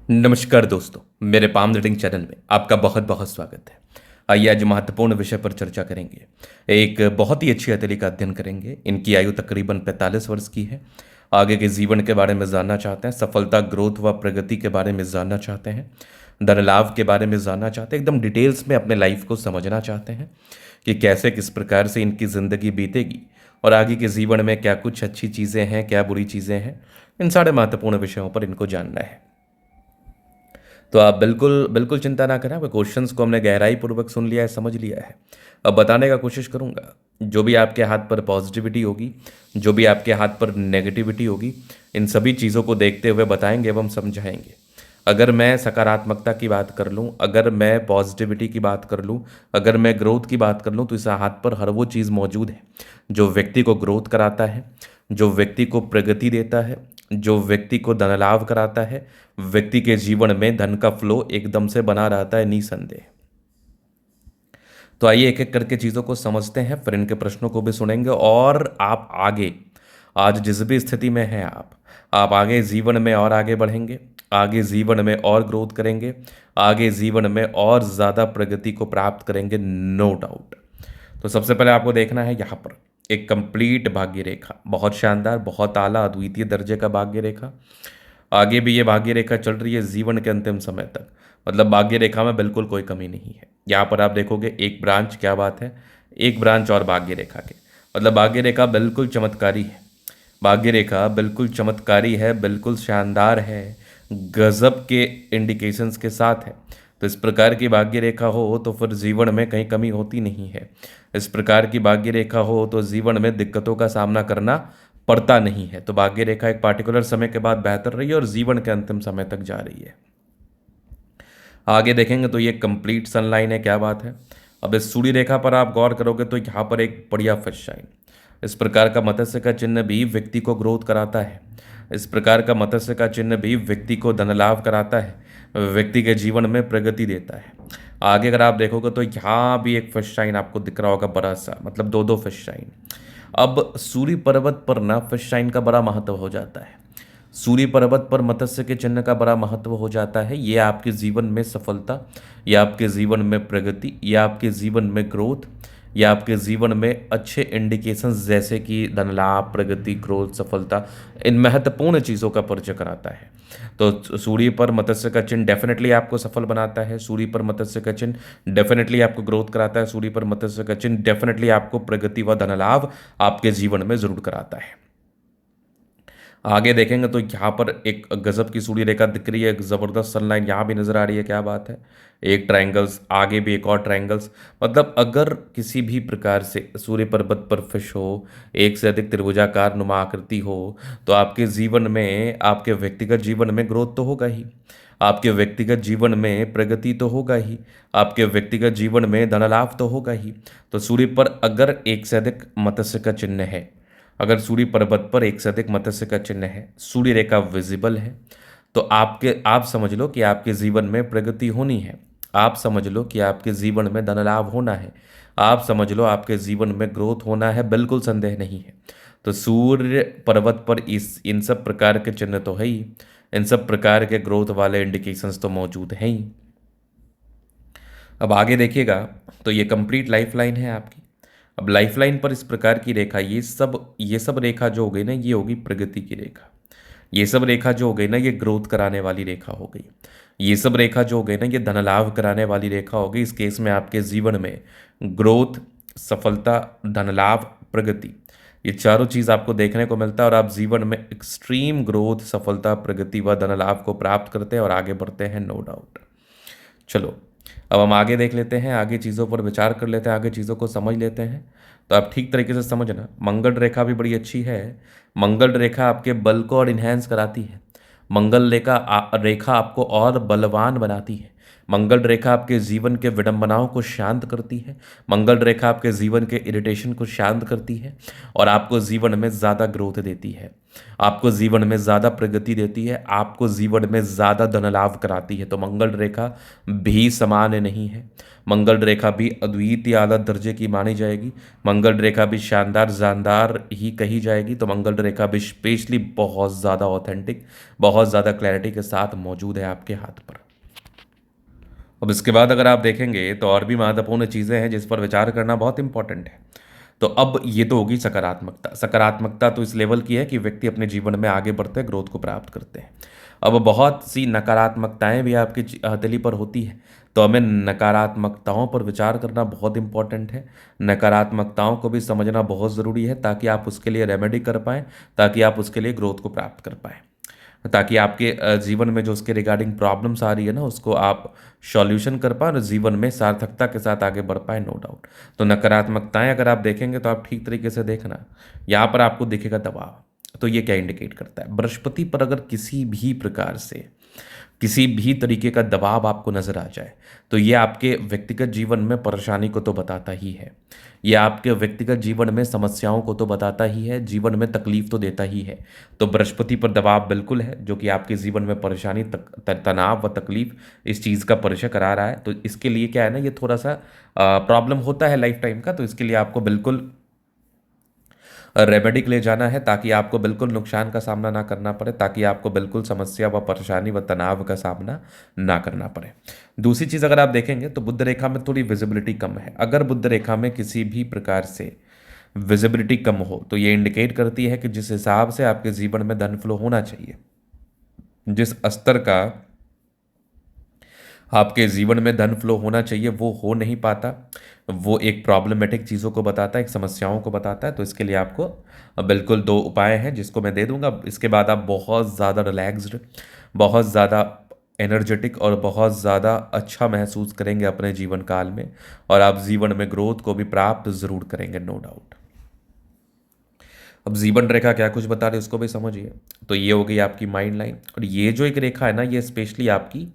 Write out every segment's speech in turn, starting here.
नमस्कार दोस्तों, मेरे पाम रीडिंग चैनल में आपका बहुत बहुत स्वागत है। आइए आज महत्वपूर्ण विषय पर चर्चा करेंगे। एक बहुत ही अच्छी हथेली का अध्ययन करेंगे। इनकी आयु तकरीबन 45 वर्ष की है। आगे के जीवन के बारे में जानना चाहते हैं, सफलता, ग्रोथ व प्रगति के बारे में जानना चाहते हैं, धन लाभ के बारे में जानना चाहते हैं, एकदम डिटेल्स में अपने लाइफ को समझना चाहते हैं कि कैसे किस प्रकार से इनकी ज़िंदगी बीतेगी और आगे के जीवन में क्या कुछ अच्छी चीज़ें हैं, क्या बुरी चीज़ें हैं। इन सारे महत्वपूर्ण विषयों पर इनको जानना है। तो आप बिल्कुल बिल्कुल चिंता ना करें। आपके क्वेश्चंस को हमने गहराई पूर्वक सुन लिया है, समझ लिया है। अब बताने का कोशिश करूंगा। जो भी आपके हाथ पर पॉजिटिविटी होगी, जो भी आपके हाथ पर नेगेटिविटी होगी, इन सभी चीज़ों को देखते हुए बताएंगे एवं समझाएंगे। अगर मैं सकारात्मकता की बात कर लूँ, अगर मैं पॉजिटिविटी की बात कर लूँ, अगर मैं ग्रोथ की बात कर लूँ, तो इस हाथ पर हर वो चीज़ मौजूद है जो व्यक्ति को ग्रोथ कराता है, जो व्यक्ति को प्रगति देता है, जो व्यक्ति को धन लाभ कराता है, व्यक्ति के जीवन में धन का फ्लो एकदम से बना रहता है निसंदेह। तो आइए एक एक करके चीज़ों को समझते हैं, फिर इनके प्रश्नों को भी सुनेंगे और आप आगे, आज जिस भी स्थिति में हैं आप आगे जीवन में और आगे बढ़ेंगे, आगे जीवन में और ग्रोथ करेंगे, आगे जीवन में और ज़्यादा प्रगति को प्राप्त करेंगे, नो डाउट। तो सबसे पहले आपको देखना है यहाँ पर एक कंप्लीट भाग्य रेखा, बहुत शानदार, बहुत आला, अद्वितीय दर्जे का भाग्य रेखा। आगे भी ये भाग्य रेखा चल रही है जीवन के अंतिम समय तक। मतलब भाग्य रेखा में बिल्कुल कोई कमी नहीं है। यहाँ पर आप देखोगे एक ब्रांच, क्या बात है, एक ब्रांच और भाग्य रेखा के। मतलब भाग्य रेखा बिल्कुल चमत्कारी है, भाग्य रेखा बिल्कुल चमत्कारी है, बिल्कुल शानदार है, गजब के इंडिकेशंस के साथ है। तो इस प्रकार की भाग्य रेखा हो तो फिर जीवन में कहीं कमी होती नहीं है। इस प्रकार की भाग्य रेखा हो तो जीवन में दिक्कतों का सामना करना पड़ता नहीं है। तो भाग्य रेखा एक पार्टिकुलर समय के बाद बेहतर रही है और जीवन के अंतिम समय तक जा रही है। आगे देखेंगे तो ये कंप्लीट सनलाइन है, क्या बात है। अब इस सूर्य रेखा पर आप गौर करोगे तो यहाँ पर एक बढ़िया फिश शाइन, इस प्रकार का मत्स्य का चिन्ह भी व्यक्ति को ग्रोथ कराता है। इस प्रकार का मत्स्य का चिन्ह भी व्यक्ति को धन लाभ कराता है, व्यक्ति के जीवन में प्रगति देता है। आगे अगर आप देखोगे तो यहाँ भी एक फिश शाइन आपको दिख रहा होगा, बड़ा सा, मतलब दो दो फिश शाइन। अब सूर्य पर्वत पर ना फिश शाइन का बड़ा महत्व हो जाता है, सूर्य पर्वत पर मत्स्य के चिन्ह का बड़ा महत्व हो जाता है। ये आपके जीवन में सफलता, या आपके जीवन में प्रगति, या आपके जीवन में ग्रोथ, या आपके जीवन में अच्छे इंडिकेशंस जैसे कि धन लाभ, प्रगति, ग्रोथ, सफलता, इन महत्वपूर्ण चीज़ों का परिचय कराता है। तो सूर्य पर मत्स्य का चिन्ह डेफिनेटली आपको सफल बनाता है, सूर्य पर मत्स्य का चिन्ह डेफिनेटली आपको ग्रोथ कराता है, सूर्य पर मत्स्य का चिन्ह डेफिनेटली आपको प्रगति व धन लाभ आपके जीवन में जरूर कराता है। आगे देखेंगे तो यहाँ पर एक गजब की सूर्य रेखा दिख रही है, एक ज़बरदस्त सनलाइन यहाँ भी नज़र आ रही है, क्या बात है। एक ट्रायंगल्स, आगे भी एक और ट्रायंगल्स। मतलब अगर किसी भी प्रकार से सूर्य पर्वत पर फिश हो, एक से अधिक त्रिभुजाकार नुमा आकृति हो, तो आपके जीवन में, आपके व्यक्तिगत जीवन में ग्रोथ तो होगा ही, आपके व्यक्तिगत जीवन में प्रगति तो होगा ही, आपके व्यक्तिगत जीवन में धन लाभ तो होगा ही। तो सूर्य पर अगर एक से अधिक मत्स्य का चिन्ह है, अगर सूर्य पर्वत पर एक से अधिक मत्स्य का चिन्ह है, सूर्य रेखा विजिबल है, तो आप समझ लो कि आपके जीवन में प्रगति होनी है, आप समझ लो कि आपके जीवन में धन लाभ होना है, आप समझ लो आपके जीवन में ग्रोथ होना है, बिल्कुल संदेह नहीं है। तो सूर्य पर्वत पर इस इन सब प्रकार के चिन्ह तो है ही, इन सब प्रकार के ग्रोथ वाले इंडिकेशंस तो मौजूद हैं ही। अब आगे देखिएगा तो ये कंप्लीट लाइफ लाइन है आपकी। अब लाइफ लाइन पर इस प्रकार की रेखा, ये सब रेखा जो हो गई ना, ये होगी प्रगति की रेखा। ये सब रेखा जो हो गई ना, ये ग्रोथ कराने वाली रेखा हो गई। ये सब रेखा जो हो गई ना, ये धन लाभ कराने वाली रेखा हो गई। इस केस में आपके जीवन में ग्रोथ, सफलता, धन लाभ, प्रगति, ये चारों चीज़ आपको देखने को मिलता है और आप जीवन में एक्सट्रीम ग्रोथ, सफलता, प्रगति व धन लाभ को प्राप्त करते हैं और आगे बढ़ते हैं, नो डाउट। चलो अब हम आगे देख लेते हैं, आगे चीज़ों पर विचार कर लेते हैं, आगे चीज़ों को समझ लेते हैं। तो आप ठीक तरीके से समझना, मंगल रेखा भी बड़ी अच्छी है। मंगल रेखा आपके बल को और इन्हेंस कराती है। मंगल रेखा आपको और बलवान बनाती है। मंगल रेखा आपके जीवन के विडंबनाओं को शांत करती है। मंगल रेखा आपके जीवन के इरिटेशन को शांत करती है और आपको जीवन में ज़्यादा ग्रोथ देती है। आपको जीवन में ज़्यादा प्रगति देती है, आपको जीवन में ज़्यादा धन लाभ कराती है। तो मंगल रेखा भी सामान्य नहीं है, मंगल रेखा भी अद्वितीय आला दर्जे की मानी जाएगी, मंगल रेखा भी शानदार जानदार ही कही जाएगी। तो मंगल रेखा भी स्पेशली बहुत ज़्यादा ऑथेंटिक, बहुत ज़्यादा क्लैरिटी के साथ मौजूद है आपके हाथ पर। अब इसके बाद अगर आप देखेंगे तो और भी महत्वपूर्ण चीज़ें हैं जिस पर विचार करना बहुत इंपॉर्टेंट है। तो अब ये तो होगी सकारात्मकता। सकारात्मकता तो इस लेवल की है कि व्यक्ति अपने जीवन में आगे बढ़ते हैं, ग्रोथ को प्राप्त करते हैं। अब बहुत सी नकारात्मकताएं भी आपकी हथेली पर होती है, तो हमें नकारात्मकताओं पर विचार करना बहुत इंपॉर्टेंट है। नकारात्मकताओं को भी समझना बहुत ज़रूरी है ताकि आप उसके लिए रेमेडी कर पाएँ, ताकि आप उसके लिए ग्रोथ को प्राप्त कर पाएँ, ताकि आपके जीवन में जो उसके रिगार्डिंग प्रॉब्लम्स आ रही है ना, उसको आप सॉल्यूशन कर पाए और जीवन में सार्थकता के साथ आगे बढ़ पाए, नो डाउट। तो नकारात्मकताएं अगर आप देखेंगे तो आप ठीक तरीके से देखना, यहाँ पर आपको दिखेगा दबाव। तो ये क्या इंडिकेट करता है? बृहस्पति पर अगर किसी भी प्रकार से किसी भी तरीके का दबाव आपको नजर आ जाए तो ये आपके व्यक्तिगत जीवन में परेशानी को तो बताता ही है, ये आपके व्यक्तिगत जीवन में समस्याओं को तो बताता ही है, जीवन में तकलीफ तो देता ही है। तो बृहस्पति पर दबाव बिल्कुल है जो कि आपके जीवन में परेशानी, तनाव व तकलीफ इस चीज़ का परिचय करा रहा है। तो इसके लिए क्या है ना, ये थोड़ा सा प्रॉब्लम होता है लाइफ टाइम का। तो इसके लिए आपको बिल्कुल रेमेडी के लिए जाना है ताकि आपको बिल्कुल नुकसान का सामना ना करना पड़े, ताकि आपको बिल्कुल समस्या व परेशानी व तनाव का सामना ना करना पड़े। दूसरी चीज़ अगर आप देखेंगे तो बुध रेखा में थोड़ी विजिबिलिटी कम है। अगर बुध रेखा में किसी भी प्रकार से विजिबिलिटी कम हो तो ये इंडिकेट करती है कि जिस हिसाब से आपके जीवन में धन फ्लो होना चाहिए, जिस स्तर का आपके जीवन में धन फ्लो होना चाहिए वो हो नहीं पाता। वो एक प्रॉब्लमेटिक चीज़ों को बताता है, एक समस्याओं को बताता है। तो इसके लिए आपको बिल्कुल दो उपाय हैं जिसको मैं दे दूंगा। इसके बाद आप बहुत ज़्यादा रिलैक्स्ड, बहुत ज़्यादा एनर्जेटिक और बहुत ज़्यादा अच्छा महसूस करेंगे अपने जीवन काल में, और आप जीवन में ग्रोथ को भी प्राप्त ज़रूर करेंगे, नो डाउट। अब जीवन रेखा क्या कुछ बता रहे उसको भी समझिए। तो ये हो गई आपकी माइंड लाइन, और ये जो एक रेखा है ना, ये स्पेशली आपकी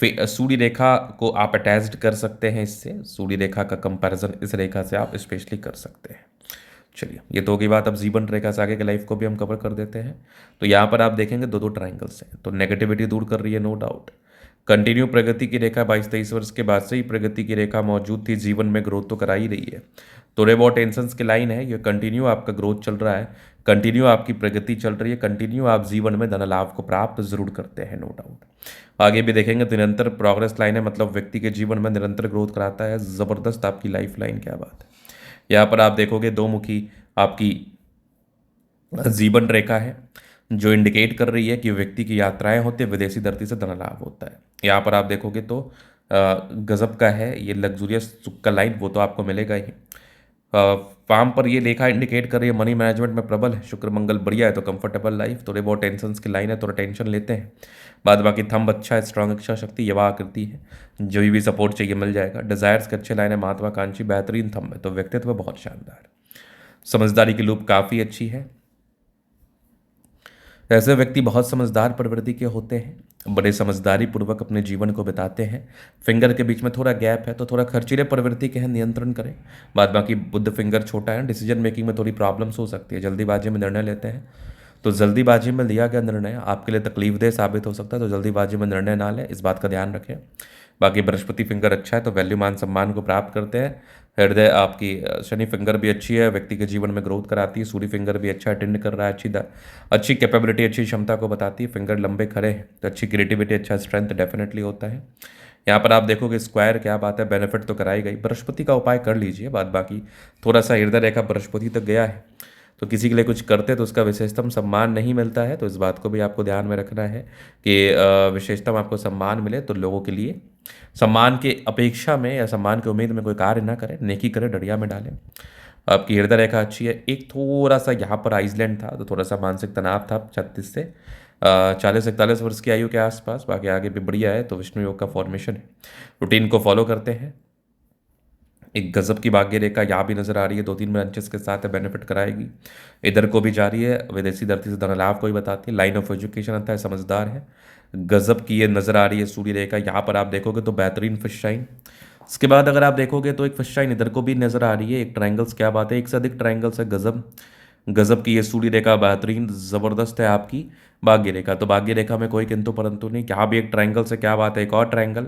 सूर्य रेखा को आप अटैच्ड कर सकते हैं इससे। सूर्य रेखा का कंपैरिजन इस रेखा से आप स्पेशली कर सकते हैं। चलिए, ये तो होगी बात। अब जीवन रेखा से आगे के लाइफ को भी हम कवर कर देते हैं। तो यहाँ पर आप देखेंगे दो दो ट्राइंगल्स हैं, तो नेगेटिविटी दूर कर रही है, नो डाउट। कंटिन्यू प्रगति की रेखा 22-23 वर्ष के बाद से ही प्रगति की रेखा मौजूद थी, जीवन में ग्रोथ तो करा ही रही है। थोड़े बहुत टेंशन्स की लाइन है, ये कंटिन्यू आपका ग्रोथ चल रहा है, कंटिन्यू आपकी प्रगति चल रही है, कंटिन्यू आप जीवन में धन लाभ को प्राप्त जरूर करते हैं, नो डाउट। आगे भी देखेंगे तो निरंतर प्रोग्रेस लाइन है, मतलब व्यक्ति के जीवन में निरंतर ग्रोथ कराता है। ज़बरदस्त आपकी लाइफ लाइन, क्या बात है। यहाँ पर आप देखोगे दो मुखी आपकी जीवन रेखा है जो इंडिकेट कर रही है कि व्यक्ति की यात्राएं होती है, विदेशी धरती से धन लाभ होता है। यहाँ पर आप देखोगे तो गजब का है ये लग्जूरियस सुख का लाइन, वो तो आपको मिलेगा ही। फार्म पर ये लेखा इंडिकेट कर रही है मनी मैनेजमेंट में प्रबल है, शुक्र मंगल बढ़िया है, तो कंफर्टेबल लाइफ। थोड़े बहुत टेंशन की लाइन है, थोड़ा टेंशन लेते हैं, बाद बाकी थंब अच्छा है, स्ट्रांग इच्छा शक्ति युवा आकृति है, जो भी सपोर्ट चाहिए मिल जाएगा। डिजायर्स के अच्छे लाइन है, महत्वाकांक्षी बेहतरीन थंब है, तो व्यक्तित्व बहुत शानदार। समझदारी की लूप काफ़ी अच्छी है। ऐसे व्यक्ति बहुत समझदार प्रवृत्ति के होते हैं, बड़े समझदारी पूर्वक अपने जीवन को बिताते हैं। फिंगर के बीच में थोड़ा गैप है तो थोड़ा खर्चीले प्रवृत्ति के हैं, नियंत्रण करें। बाद बाकी बुध फिंगर छोटा है, डिसीजन मेकिंग में थोड़ी प्रॉब्लम्स हो सकती है, जल्दीबाजी में निर्णय लेते हैं, तो जल्दीबाजी में लिया गया निर्णय आपके लिए तकलीफदेह साबित हो सकता है, तो जल्दीबाजी में निर्णय ना लें, इस बात का ध्यान रखें। बाकी बृहस्पति फिंगर अच्छा है तो वैल्यू मान सम्मान को प्राप्त करते हैं। हृदय आपकी शनि फिंगर भी अच्छी है, व्यक्ति के जीवन में ग्रोथ कराती है। सूर्य फिंगर भी अच्छा अटेंड कर रहा है, अच्छी कैपेबिलिटी, अच्छी क्षमता को बताती है। फिंगर लंबे खड़े हैं तो अच्छी क्रिएटिविटी, अच्छा स्ट्रेंथ डेफिनेटली होता है। यहाँ पर आप देखोगे स्क्वायर, क्या बात है, बेनिफिट तो कराई गई। बृहस्पति का उपाय कर लीजिए, बाद बाकी थोड़ा सा हृदय रेखा बृहस्पति तक गया है तो किसी के लिए कुछ करते तो उसका विशेषतम सम्मान नहीं मिलता है, तो इस बात को भी आपको ध्यान में रखना है कि विशेषतम आपको सम्मान मिले तो लोगों के लिए सम्मान के अपेक्षा में या सम्मान की उम्मीद में कोई कार्य ना करें, नेकी करें, डरिया में डालें। आपकी हृदय रेखा अच्छी है। एक थोड़ा सा यहाँ पर आइसलैंड था तो थोड़ा सा मानसिक तनाव था 36 से 40-41 वर्ष की आयु के आसपास, बाकी आगे भी बढ़िया है। तो विष्णु योग का फॉर्मेशन है, रूटीन को फॉलो करते हैं। एक गजब की भाग्य रेखा यहाँ भी नजर आ रही है, 2-3 ब्रांचेस के साथ बेनिफिट कराएगी। इधर को भी जा रही है, विदेशी धरती से धन लाभ को भी बताती है। लाइन ऑफ एजुकेशन आता है, समझदार है, गजब की ये नजर आ रही है सूर्य रेखा। यहाँ पर आप देखोगे तो बेहतरीन फिश शाइन। इसके बाद अगर आप देखोगे तो एक फिश शाइन इधर को भी नजर आ रही है, एक ट्राइंगल्स, क्या बात है, एक से अधिक ट्राइंगल्स है, गजब। गजब की ये सूर्य रेखा बेहतरीन ज़बरदस्त है आपकी भाग्य रेखा। तो भाग्य रेखा में कोई किंतु परंतु नहीं, यहाँ भी एक ट्रायंगल से क्या बात है, एक और ट्रायंगल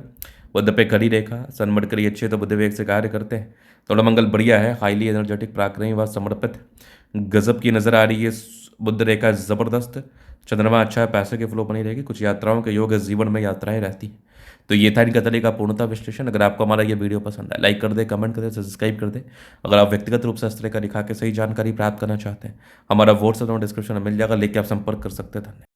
बुध पे खड़ी रेखा, सन मरकरी अच्छे तो बुध वेग से कार्य करते हैं, थोड़ा मंगल बढ़िया है, हाईली एनर्जेटिक पराक्रमी व समर्पित गजब की नजर आ रही है। बुध रेखा ज़बरदस्त, चंद्रमा अच्छा है, पैसे की फ्लो बनी रहेगी, कुछ यात्राओं के योग है, जीवन में यात्राएं रहती हैं। तो ये था इनका तरीका पूर्णता विश्लेषण। अगर आपको हमारा ये वीडियो पसंद है, लाइक कर दे, कमेंट कर दे, सब्सक्राइब कर दे। अगर आप व्यक्तिगत रूप से इस तरह का दिखा के सही जानकारी प्राप्त करना चाहते हैं, हमारा व्हाट्सएप डिस्क्रिप्शन में मिल जाएगा, लेके आप संपर्क कर सकते हैं। धन्यवाद।